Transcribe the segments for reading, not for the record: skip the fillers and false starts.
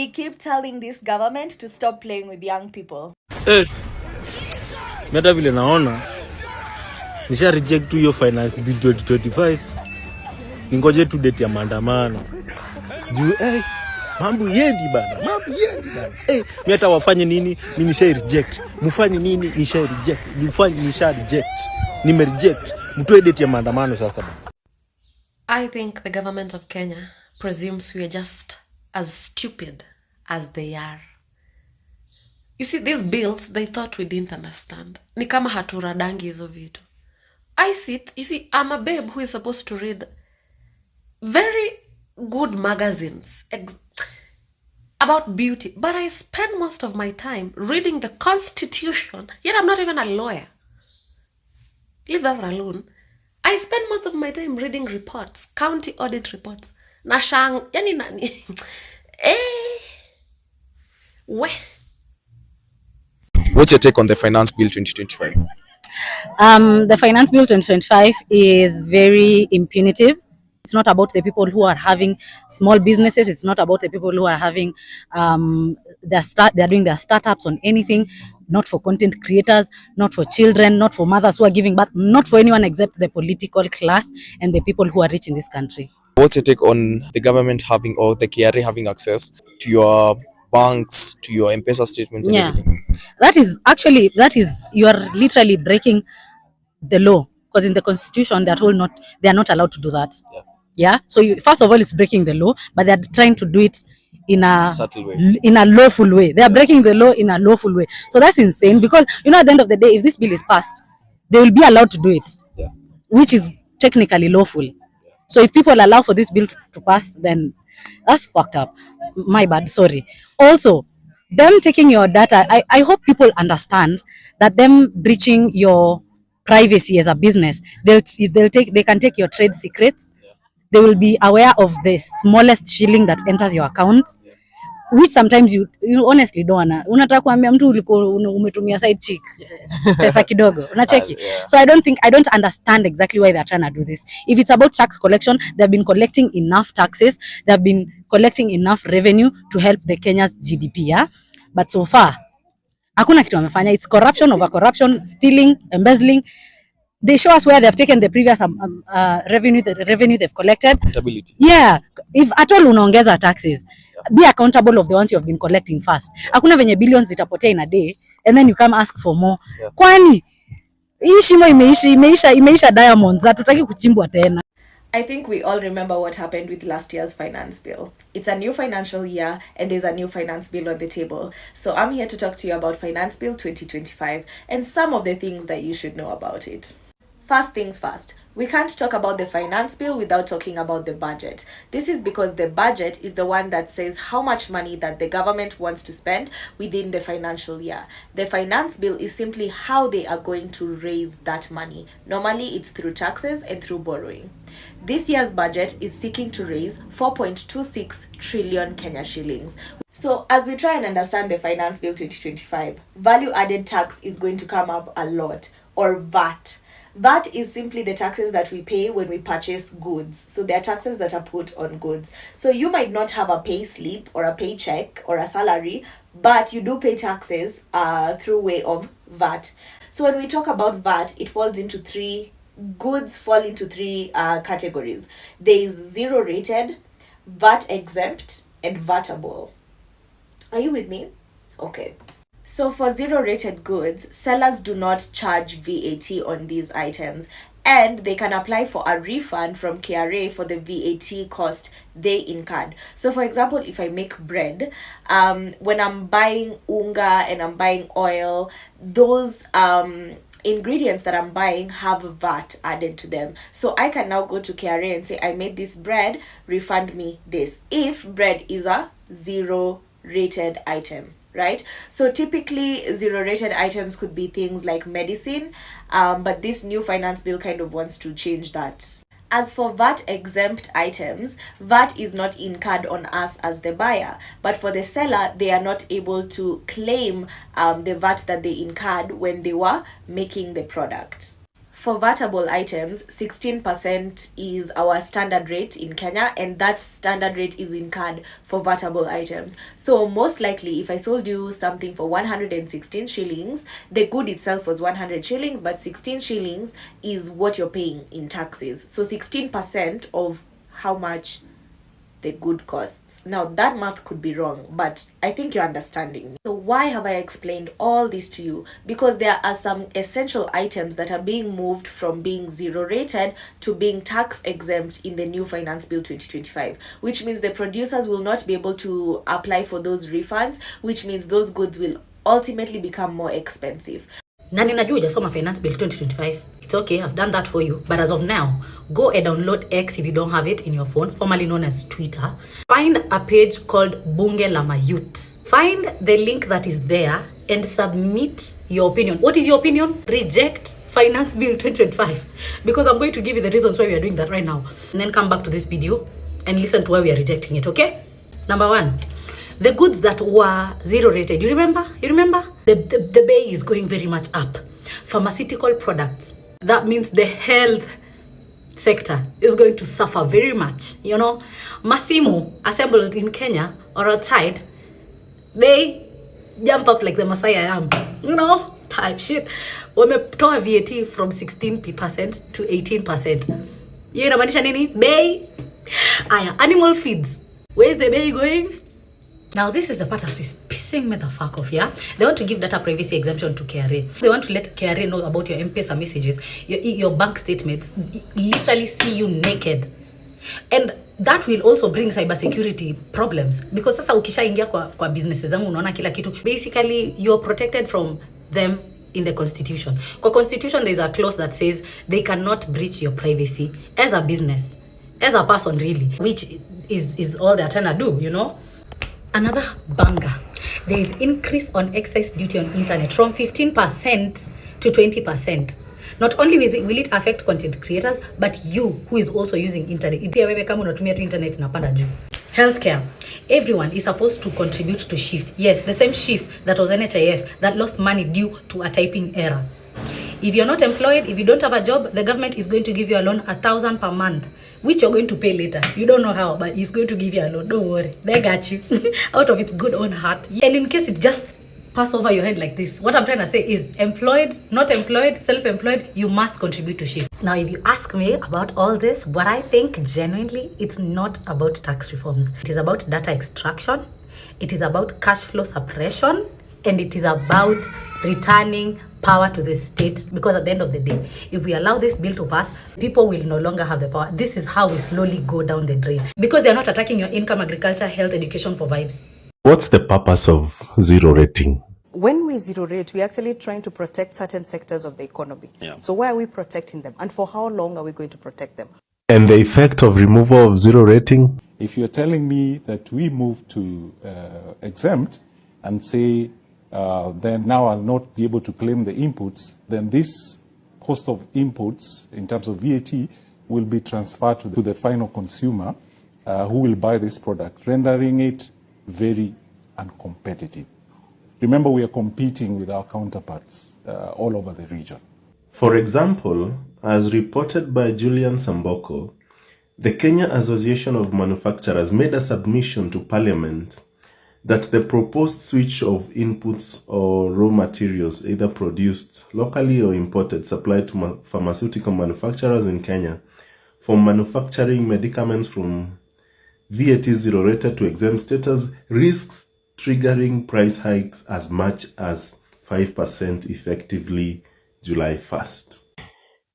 keep telling this government to stop playing with young people. Meta vile naona nisha reject hiyo finance bill 2025. Ningoje tu date ya maandamano. Juu mambo yendi bana. Mimi hata wafanye nini? Mimi nisha reject. Mufanye nini? Nisha reject. Mufanye nisha reject. Nime reject. Mtoe date ya maandamano sasa bana. I think the government of Kenya presumes we are just as stupid as they are. You see, these bills, they thought we didn't understand. Ni kama haturadangi hizo vitu. You see, I'm a babe who is supposed to read very good magazines about beauty, but I spend most of my time reading the Constitution, yet I'm not even a lawyer. Leave that alone. I spend most of my time reading reports, county audit reports. Yani nani? What's your take on the Finance Bill 2025? The Finance Bill 2025 is very impunitive. It's not about the people who are having small businesses. It's not about the people who are having they're doing their startups on anything. Not for content creators, not for children, not for mothers who are giving birth, not for anyone except the political class and the people who are rich in this country. What's your take on the government having, or the KRA having access to your banks, to your M-Pesa statements and everything? That is you are literally breaking the law, because in the Constitution they are not allowed to do that. Yeah. So first of all, it's breaking the law, but they are trying to do it in a subtle way, in a lawful way. They are breaking the law in a lawful way. So that's insane, because at the end of the day, if this bill is passed, they will be allowed to do it, which is technically lawful. So if people allow for this bill to pass, then that's fucked up. My bad, sorry. Also, them taking your data, I hope people understand that them breaching your privacy as a business, they can take your trade secrets. They will be aware of the smallest shilling that enters your account, which sometimes you honestly don't wanna. Unataka kuambia mtu umetumia side chick pesa kidogo unacheki. So I don't understand exactly why they're trying to do this. If it's about tax collection, they've been collecting enough taxes, they've been collecting enough revenue to help the Kenya's GDP, but so far hakuna kitu wamefanya. It's corruption over corruption, stealing, embezzling. They show us where they've taken the previous revenue, the revenue they've collected. Accountability. Yeah, if at all unaongeza taxes, be accountable of the ones you have been collecting first. Hakuna venye billions zitapotea in a day and then you come ask for more. Kwani hii shimo imeisha diamonds, hatutaki kuchimbwa tena. I think we all remember what happened with last year's finance bill. It's a new financial year and there's a new finance bill on the table. So I'm here to talk to you about Finance Bill 2025 and some of the things that you should know about it. First things first, we can't talk about the finance bill without talking about the budget. This is because the budget is the one that says how much money that the government wants to spend within the financial year. The finance bill is simply how they are going to raise that money. Normally it's through taxes and through borrowing. This year's budget is seeking to raise 4.26 trillion Kenya shillings. So as we try and understand the Finance Bill 2025, value added tax is going to come up a lot, or VAT. VAT is simply the taxes that we pay when we purchase goods. So they are taxes that are put on goods. So you might not have a pay slip or a paycheck or a salary, but you do pay taxes through way of VAT. So when we talk about VAT, it falls into three categories. There is zero rated, VAT exempt, and VATable. Are you with me? Okay. So for zero rated goods, sellers do not charge VAT on these items, and they can apply for a refund from KRA for the VAT cost they incurred. So for example, if I make bread, when I'm buying unga and I'm buying oil, those ingredients that I'm buying have VAT added to them. So I can now go to KRA and say, I made this bread, refund me this, if bread is a zero rated item, right? So typically zero rated items could be things like medicine, but this new finance bill kind of wants to change that. As for VAT exempt items, VAT is not incurred on us as the buyer, but for the seller, they are not able to claim the VAT that they incurred when they were making the product. For vatable items, 16% is our standard rate in Kenya, and that standard rate is incurred for vatable items. So most likely, if I sold you something for 116 shillings, the good itself was 100 shillings, but 16 shillings is what you're paying in taxes. So 16% of how much the good costs. Now that math could be wrong, but I think you're understanding me. So why have I explained all this to you? Because there are some essential items that are being moved from being zero rated to being tax exempt in the new Finance Bill 2025, which means the producers will not be able to apply for those refunds, which means those goods will ultimately become more expensive. Na ninajua hujasoma Finance Bill 2025. It's okay, I've done that for you. But as of now, go and download X if you don't have it in your phone, formerly known as Twitter. Find a page called Bunge la Mayut. Find the link that is there and submit your opinion. What is your opinion? Reject Finance Bill 2025. Because I'm going to give you the reasons why we are doing that right now. And then come back to this video and listen to why we are rejecting it, okay? Number one. The goods that were zero rated, you remember? The bay is going very much up. Pharmaceutical products, that means the health sector is going to suffer very much. You know, Massimo assembled in Kenya or outside, they jump up like the Masai I am. You know, type shit. Wametoa VAT from 16% to 18%. You inamaanisha nini? Bay. Aya, animal feeds. Where is the bay going? Now, this is the part that is pissing me the fuck off, yeah? They want to give data privacy exemption to KRA. They want to let KRA know about your M-Pesa messages, your bank statements, literally see you naked. And that will also bring cybersecurity problems. Because sasa ukishaingia kwa businesses zangu unaona kila kitu. Basically, you're protected from them in the constitution. Kwa constitution, there's a clause that says they cannot breach your privacy as a business, as a person really, which is all they're trying to do, you know? Another banger. There is increase on excise duty on internet from 15% to 20%. Not only will it affect content creators, but you who is also using internet. Healthcare. Everyone is supposed to contribute to SHIF. Yes, the same SHIF that was NHIF that lost money due to a typing error. If you're not employed, if you don't have a job, the government is going to give you a loan 1,000 per month, which you're going to pay later. You don't know how, but it's going to give you a loan. Don't worry, they got you out of its good own heart. And in case it just pass over your head like this, what I'm trying to say is employed, not employed, self-employed, you must contribute to SHIF. Now, if you ask me about all this, what I think genuinely, it's not about tax reforms. It is about data extraction. It is about cash flow suppression. And it is about returning power to the state, because at the end of the day, if we allow this bill to pass, people will no longer have the power. This is how we slowly go down the drain, because they're not attacking your income, agriculture, health, education for vibes. What's the purpose of zero rating? When we zero rate, we're actually trying to protect certain sectors of the economy. Yeah. So why are we protecting them? And for how long are we going to protect them? And the effect of removal of zero rating? If you're telling me that we move to exempt and say, then now I'll not be able to claim the inputs, then this cost of inputs in terms of VAT will be transferred to the final consumer who will buy this product, rendering it very uncompetitive. Remember, we are competing with our counterparts all over the region. For example, as reported by Julian Samboko, the Kenya Association of Manufacturers made a submission to Parliament that the proposed switch of inputs or raw materials, either produced locally or imported, supplied to pharmaceutical manufacturers in Kenya, from manufacturing medicaments from VAT zero rated to exempt status, risks triggering price hikes as much as 5% effectively July 1st.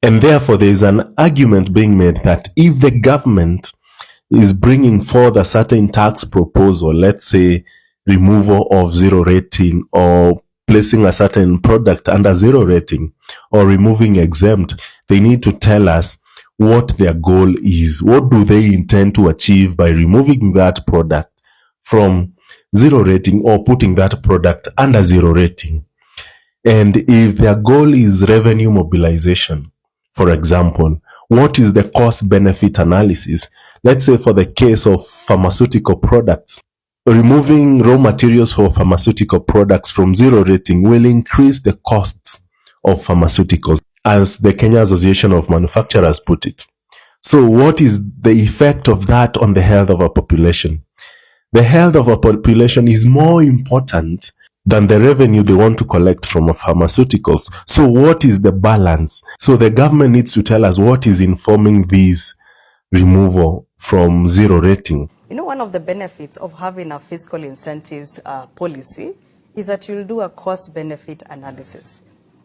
And therefore, there is an argument being made that if the government is bringing forth a certain tax proposal, let's say removal of zero rating or placing a certain product under zero rating or removing exempt, they need to tell us what their goal is. What do they intend to achieve by removing that product from zero rating or putting that product under zero rating? And if their goal is revenue mobilization, for example, what is the cost-benefit analysis? Let's say for the case of pharmaceutical products, removing raw materials for pharmaceutical products from zero rating will increase the costs of pharmaceuticals. as the Kenya Association of Manufacturers put it. So what is the effect of that on the health of our population? The health of our population is more important than the revenue they want to collect from pharmaceuticals. So what is the balance? So the government needs to tell us what is informing this removal from zero rating. You know, one of the benefits of having a fiscal incentives policy is that you'll do a cost-benefit analysis.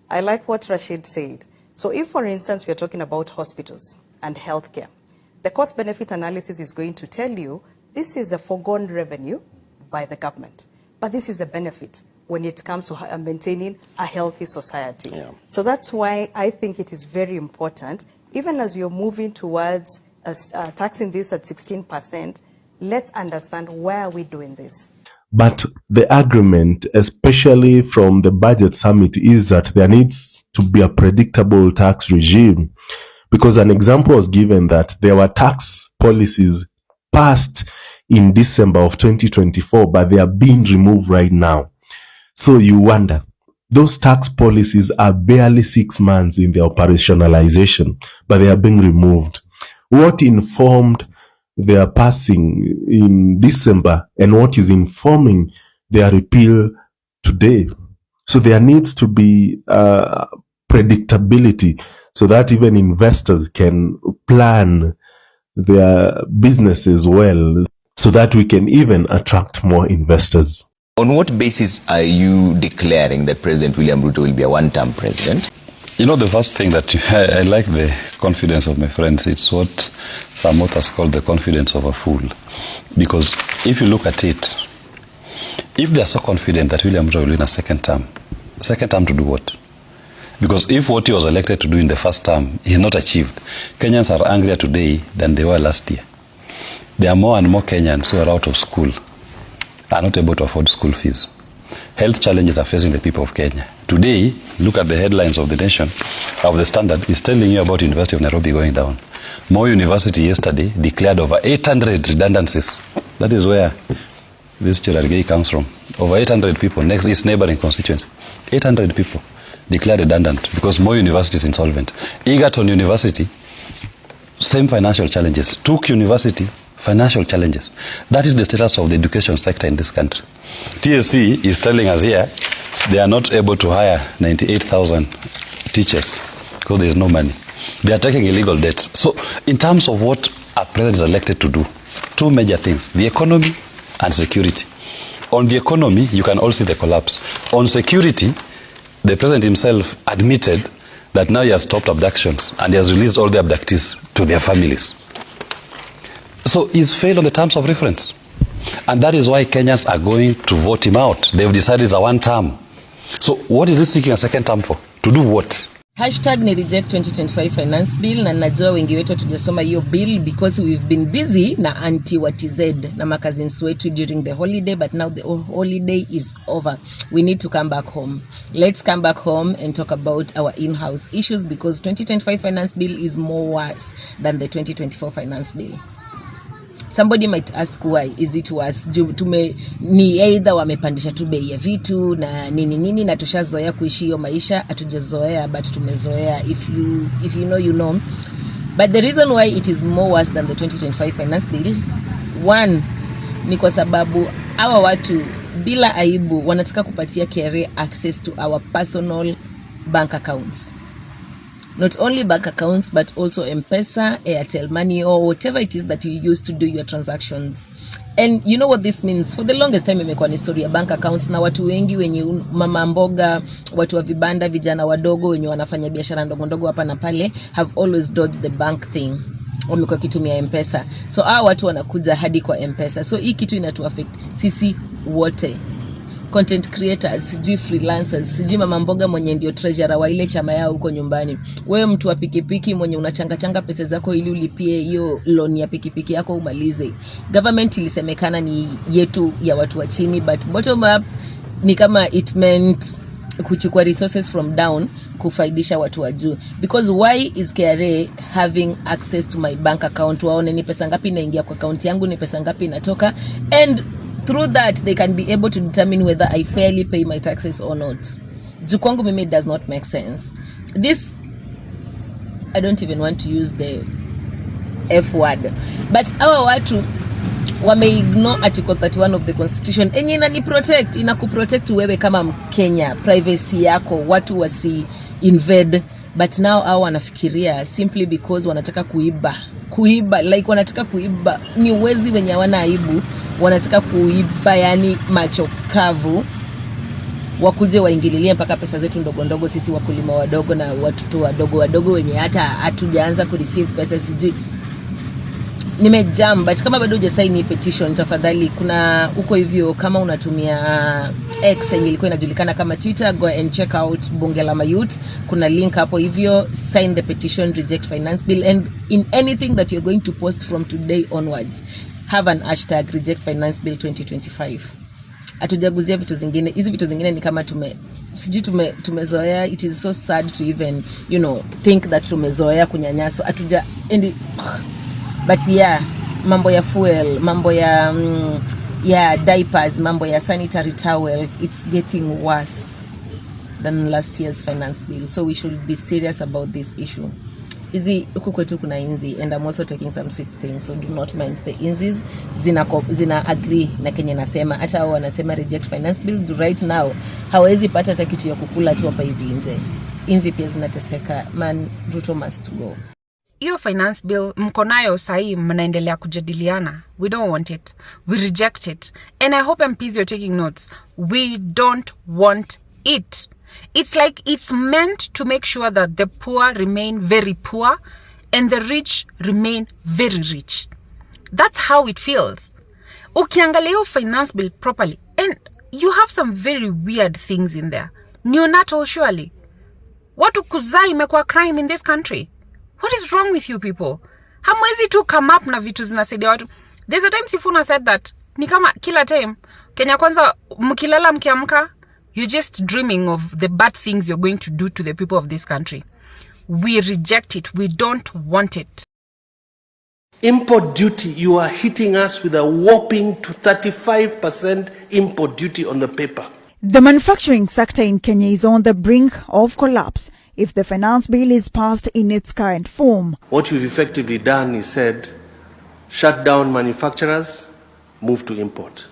I like what Rashid said. So if, for instance, we're talking about hospitals and healthcare, the cost-benefit analysis is going to tell you this is a foregone revenue by the government, but this is a benefit when it comes to maintaining a healthy society. Yeah. So that's why I think it is very important, even as you're moving towards taxing this at 16%, let's understand why are we doing this. But the agreement, especially from the budget summit, is that there needs to be a predictable tax regime. Because an example was given that there were tax policies passed in December of 2024, but they are being removed right now. So you wonder, those tax policies are barely 6 months in their operationalization, but they are being removed. What informed their passing in December and what is informing their repeal today? So there needs to be predictability so that even investors can plan their businesses well, so that we can even attract more investors. On what basis are you declaring that President William Ruto will be a one-term president? You know, the first thing that I like the confidence of my friends. It's what some authors call the confidence of a fool. Because if you look at it, if they are so confident that William Ruto will win a second term to do what? Because if what he was elected to do in the first term is not achieved, Kenyans are angrier today than they were last year. There are more and more Kenyans who are out of school, are not able to afford school fees. Health challenges are facing the people of Kenya. Today, look at the headlines of the Nation, of the Standard, is telling you about University of Nairobi going down. Moi University yesterday declared over 800 redundancies. That is where this Cherargei comes from. Over 800 people, next is neighboring constituents. 800 people declared redundant because Moi University is insolvent. Egerton University, same financial challenges. Tuke University, financial challenges. That is the status of the education sector in this country. TSC is telling us here they are not able to hire 98,000 teachers because there is no money. They are taking illegal debts. So in terms of what a president is elected to do, two major things: the economy and security. On the economy, you can all see the collapse. On security, the president himself admitted that now he has stopped abductions and he has released all the abductees to their families. So he's failed on the terms of reference. And that is why Kenyans are going to vote him out. They've decided it's a one term. So what is he seeking a second term for? To do what? Hashtag ni reject 2025 finance bill, na najua wengi wetu tujasoma hiyo bill because we've been busy na anti-WTZ na makazins wetu during the holiday, but now the holiday is over. We need to come back home. Let's come back home and talk about our in-house issues, because 2025 finance bill is more worse than the 2024 finance bill. Somebody might ask why is it worse? Ni either wamepandisha tu bei ya vitu na nini na tushazoea kuishi hiyo maisha, hatujazoea but tumezoea. If you know, you know. But the reason why it is more worse than the 2025 finance bill, one, ni kwa sababu hawa watu bila aibu wanataka kupatia KRA access to our personal bank accounts. Not only bank accounts, but also M-Pesa, Airtel Money, or whatever it is that you use to do your transactions. And you know what this means? For the longest time, imekuwa ni story ya bank accounts, na watu wengi wenye mama mboga, watu wa vibanda, vijana wadogo wenye wanafanya biashara ndogo hapa na pale, have always dodged the bank thing. Wamekuwa kitumia M-Pesa. So hawa watu wanakuja hadi kwa M-Pesa. So hii kitu inatu affect sisi wote. Content creators, sijui freelancers, sijui mama mboga mwenye ndio treasurer wa ile chama yao huko nyumbani. Wewe mtu wa pikipiki mwenye unachanga pesa zako ili ulipie hiyo loan ya pikipiki yako umalize. Government ilisemekana ni yetu ya watu wa chini, but bottom up ni kama it meant kuchukua resources from down kufaidisha watu wa juu. Because why is KRA having access to my bank account? Waone ni pesa ngapi inaingia kwa account yangu, ni pesa ngapi inatoka, and through that they can be able to determine whether I fairly pay my taxes or not. Juu kwangu mimi it does not make sense. This I don't even want to use the F word, but hawa watu wameignore article 31 of the constitution enye inakuprotect wewe kama Mkenya, privacy yako, watu wasi invade. But now hao wanafikiria simply because wanataka kuiba like wanataka kuiba, ni wezi wenye hawana aibu, wanataka kuiba, yani macho kavu, wakuje waingililie mpaka pesa zetu ndogo ndogo sisi wakulima wadogo na watoto wadogo wenye hata hatujaanza ku receive pesa. Sijui nimejam, but kama bado hujasign petition, tafadhali, kuna huko hivyo, kama unatumia X yenye ilikuwa inajulikana kama Twitter, go and check out Bunge la Mayouth, kuna link hapo hivyo, sign the petition, reject finance bill, and in anything that you're going to post from today onwards, have an hashtag reject finance bill 2025. Atujaguzia vitu zingine, hizi vitu zingine ni kama tumezoea. It is so sad to even, think that tumezoea kunyanyaswa. But yeah, mambo ya fuel, mambo ya diapers, mambo ya sanitary towels, it's getting worse than last year's finance bill. So we should be serious about this issue. Hizi huku kwetu kuna inzi, and I'm also taking some sweet things, so do not mind the inzis. Zina agree na Kenya nasema, hata hao wanasema reject finance bill right now. Hawezi pata hata kitu ya kukula tu hapa hivi nje. Inzi pia zinateseka. Man, Ruto must go. Hiyo finance bill mko nayo sahi, mnaendelea kujadiliana. We don't want it. We reject it. And I hope MPs you're taking notes. We don't want it. It's like it's meant to make sure that the poor remain very poor and the rich remain very rich. That's how it feels. Ukiangalia hiyo finance bill properly, and you have some very weird things in there. Neonatal surely. Watu kuzaa imekuwa crime in this country. What is wrong with you people? Hamwezi tu come up na vitu zinasaidia watu. There's a time Sifuna said that ni kama kila time Kenya kwanza mkilala mkiamka, you're just dreaming of the bad things you're going to do to the people of this country. We reject it. We don't want it. Import duty, you are hitting us with a whopping to 35% import duty on the paper. The manufacturing sector in Kenya is on the brink of collapse if the finance bill is passed in its current form. What we've effectively done is said, shut down manufacturers, move to import.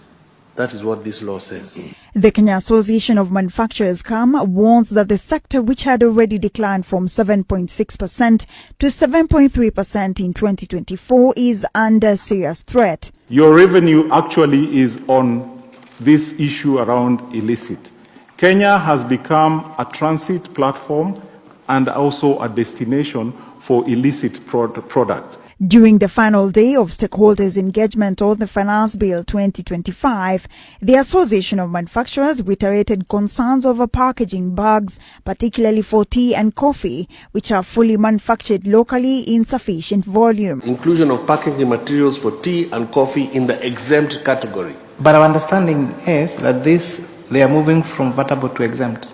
That is what this law says. The Kenya Association of Manufacturers (KAM) warns that the sector, which had already declined from 7.6% to 7.3% in 2024, is under serious threat. Your revenue actually is on this issue around illicit. Kenya has become a transit platform and also a destination for illicit product. During the final day of stakeholders' engagement on the Finance Bill 2025, the Association of Manufacturers reiterated concerns over packaging bags, particularly for tea and coffee, which are fully manufactured locally in sufficient volume. Inclusion of packaging materials for tea and coffee in the exempt category. But our understanding is that they are moving from vatable to exempt.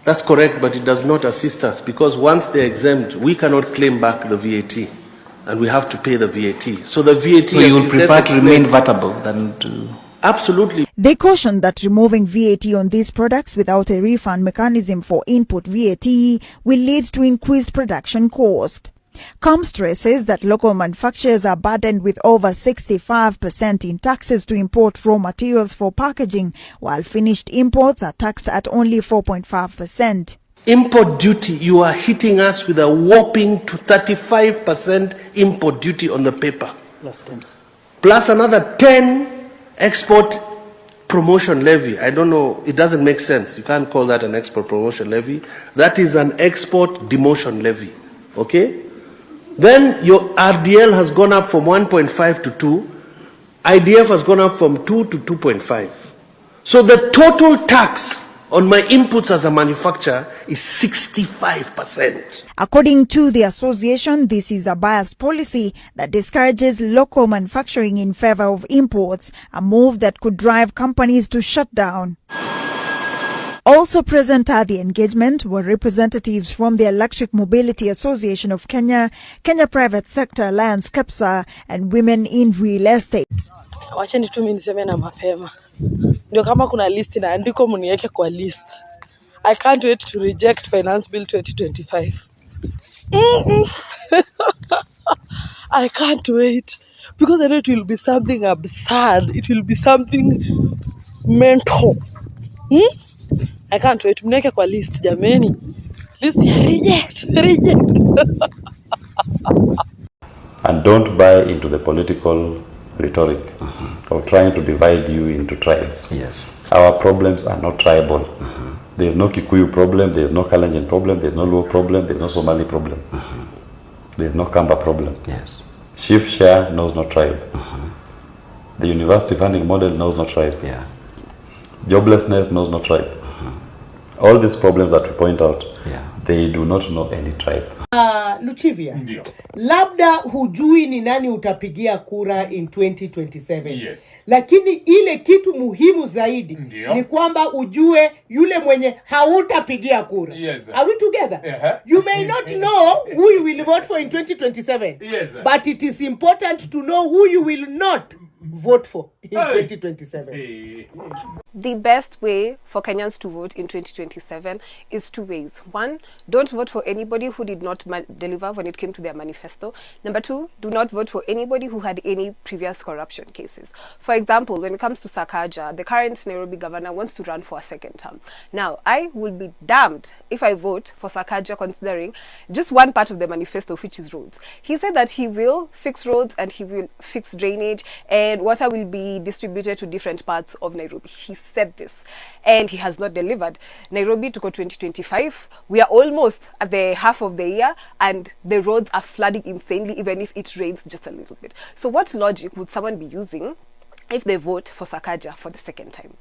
That's correct, but it does not assist us, because once they're exempt, we cannot claim back the VAT. And we have to pay the VAT. So the VAT... So you would prefer to remain vatable than to... Absolutely. They cautioned that removing VAT on these products without a refund mechanism for input VAT will lead to increased production cost. KAM stresses that local manufacturers are burdened with over 65% in taxes to import raw materials for packaging, while finished imports are taxed at only 4.5%. Import duty, you are hitting us with a whopping to 35% import duty on the paper. Plus 10. Plus another 10 export promotion levy. I don't know, it doesn't make sense. You can't call that an export promotion levy. That is an export demotion levy. Okay? Then your RDL has gone up from 1.5 to 2. IDF has gone up from 2 to 2.5. So the total tax on my inputs as a manufacturer is 65%. According to the association, this is a biased policy that discourages local manufacturing in favor of imports, a move that could drive companies to shut down. Also present at the engagement were representatives from the Electric Mobility Association of Kenya, Kenya Private Sector Alliance KEPSA, and Women in Real Estate. Wacheni tu mimi niseme na mapema. Ndio kama kuna list na andiko muniweke kwa list. I can't wait to reject Finance Bill 2025. I can't wait because I know it will be something absurd. It will be something mental. I can't wait. Mneke kwa list jameni. List ya reject. And don't buy into the political rhetoric of trying to divide you into tribes. Yes. Our problems are not tribal. There's no Kikuyu problem, there's no Kalenjin problem, there's no Luo problem, there's no Somali problem. There's no Kamba problem. Yes. Shift share knows no tribe. The university funding model knows no tribe. Yeah. Joblessness knows no tribe. All these problems that we point out, yeah, they do not know any tribe. Luchivia, labda hujui ni nani utapigia kura in 2027. Yes. Lakini ile kitu muhimu zaidi ni kwamba ujue yule mwenye hautapigia kura. Yes. Are we together? You may not know who you will vote for in 2027. Yes. But it is important to know who you will not vote for in 2027. The best way for Kenyans to vote in 2027 is two ways. One, don't vote for anybody who did not deliver when it came to their manifesto. Number two, do not vote for anybody who had any previous corruption cases. For example, when it comes to Sakaja, the current Nairobi governor wants to run for a second term. Now, I will be damned if I vote for Sakaja considering just one part of the manifesto, which is roads. He said that he will fix roads and he will fix drainage and water will be distributed to different parts of Nairobi. He said this and he has not delivered. Nairobi to go 2025, we are almost at the half of the year and the roads are flooding insanely even if it rains just a little bit. So what logic would someone be using if they vote for Sakaja for the second time?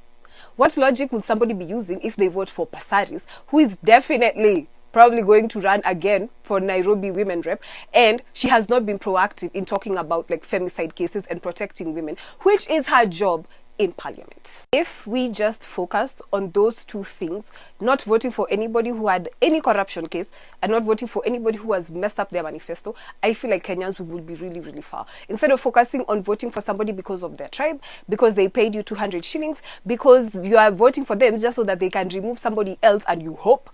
What logic would somebody be using if they vote for Pasaris, who is definitely probably going to run again for Nairobi women rep, and she has not been proactive in talking about like femicide cases and protecting women, which is her job in parliament. If we just focus on those two things, not voting for anybody who had any corruption case and not voting for anybody who has messed up their manifesto, I feel like Kenyans would be really, really far. Instead of focusing on voting for somebody because of their tribe, because they paid you 200 shillings, because you are voting for them just so that they can remove somebody else and you hope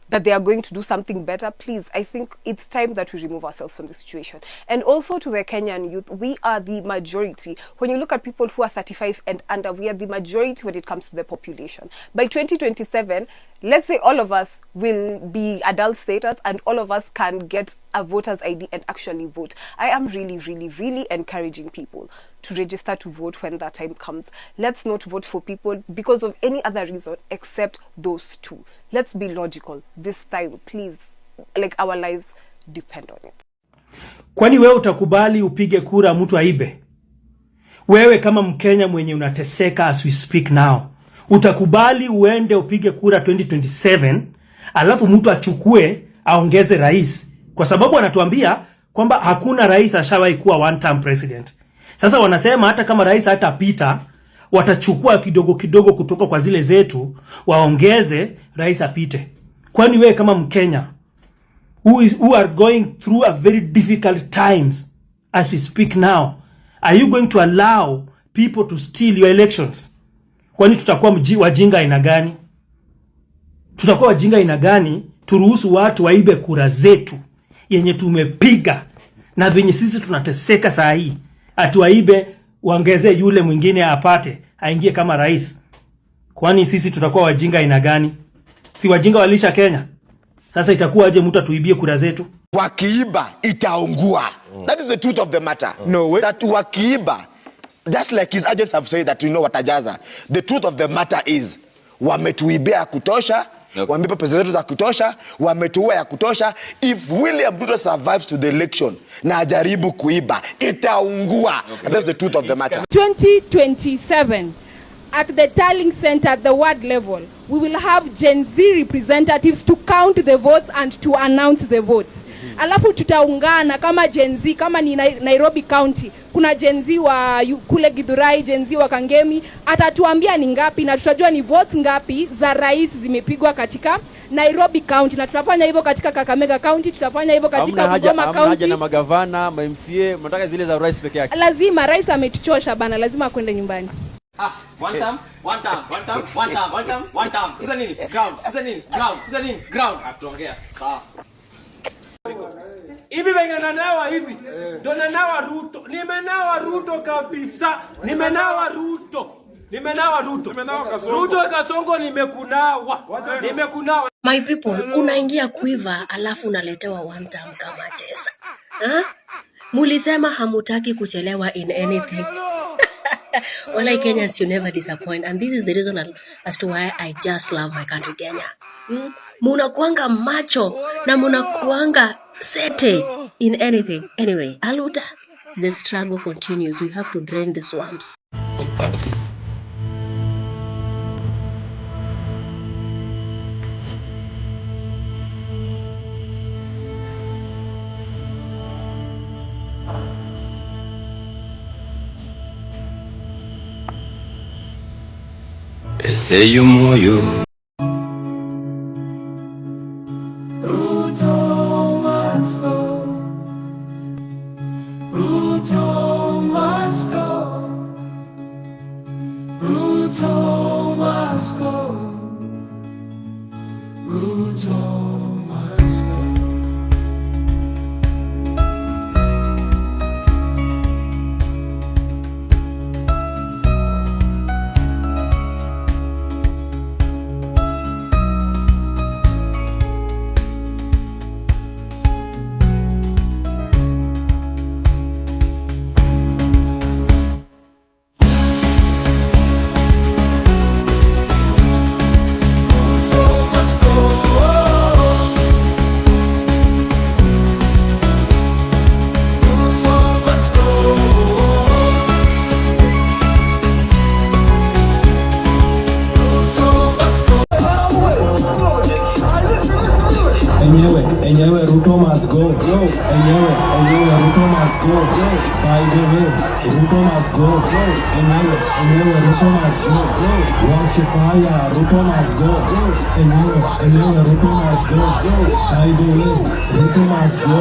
that they are going to do something better. Please, I think it's time that we remove ourselves from the situation. And also to the Kenyan youth, we are the majority. When you look at people who are 35 and under, we are the majority when it comes to the population. By 2027, let's say all of us will be adult status and all of us can get a voter's ID and actually vote. I am really, really, really encouraging people to register to vote when that time comes. Let's not vote for people because of any other reason except those two. Let's be logical this time, please. Like our lives depend on it. Kwani wewe utakubali upige kura mtu aibe? Wewe kama Mkenya mwenye unateseka as we speak now, utakubali uende upige kura 2027 alafu mtu achukue aongeze rais? Kwa sababu anatuambia kwamba hakuna rais ashawahi kuwa one term president. Sasa wanasema hata kama rais hatapita, watachukua kidogo kidogo kutoka kwa zile zetu waongeze rais apite. Kwani wewe kama Mkenya who are going through a very difficult times as we speak now, are you going to allow people to steal your elections? Kwani tutakuwa wajinga aina gani? Tutakuwa wajinga aina gani turuhusu watu waibe kura zetu yenye tumepiga na venye sisi tunateseka saa hii? Atuwaibe waongeze yule mwingine apate aingie kama rais. Kwani sisi tutakuwa wajinga aina gani? Si wajinga walisha Kenya. Sasa itakuwa aje mtu atuibie kura zetu? Wakiiba itaungua. That is the truth of the matter. No way. That wakiiba, just like his agents have said that watajaza. The truth of the matter is wametuibia kutosha. Wameiba pesa zetu za kutosha, wametuua ya kutosha. If William Ruto survives to the election na ajaribu kuiba, itaungua. And that's the truth of the matter. 2027, at the tallying center at the ward level, we will have Gen Z representatives to count the votes and to announce the votes. Alafu tutaungana kama Gen Z, kama ni Nairobi County, kuna Gen Z wa kule Githurai, Gen Z wa Kangemi, atatuambia ni ngapi na tutajua ni votes ngapi za rais zimepigwa katika Nairobi County, na tutafanya hivyo katika Kakamega County, tutafanya hivyo katika Bungoma County. Haja na magavana, MCA, mnataka zile za rais peke yake. Lazima rais ametuchosha bana, lazima kwenda nyumbani. One time. Sasa nini? Ground. Atuongea. Sawa. Hivi venye nanawa hivi. Ndo nanawa Ruto. Nimenawa Ruto kabisa. Nimenawa Ruto. Ruto Kasongo nimekunawa. My people, unaingia kuiva alafu unaletewa one time kama chesa. Mulisema hamutaki kuchelewa in anything. Walai Kenyans, you never disappoint, and this is the reason as to why I just love my country Kenya. Munakuanga macho na munakuanga sete in anything. Anyway, Aluta, the struggle continues. We have to drain the swamps. Ese yo moyo. Ruto must go. Ruto must go. Ruto must go. Ruto must go. Enyewe Ruto must go. Enyewe Ruto must go. By the way, Ruto must go. Enyewe Ruto must go. Wash fire, Ruto must go. Enyewe Ruto must go. By the way, Ruto must go.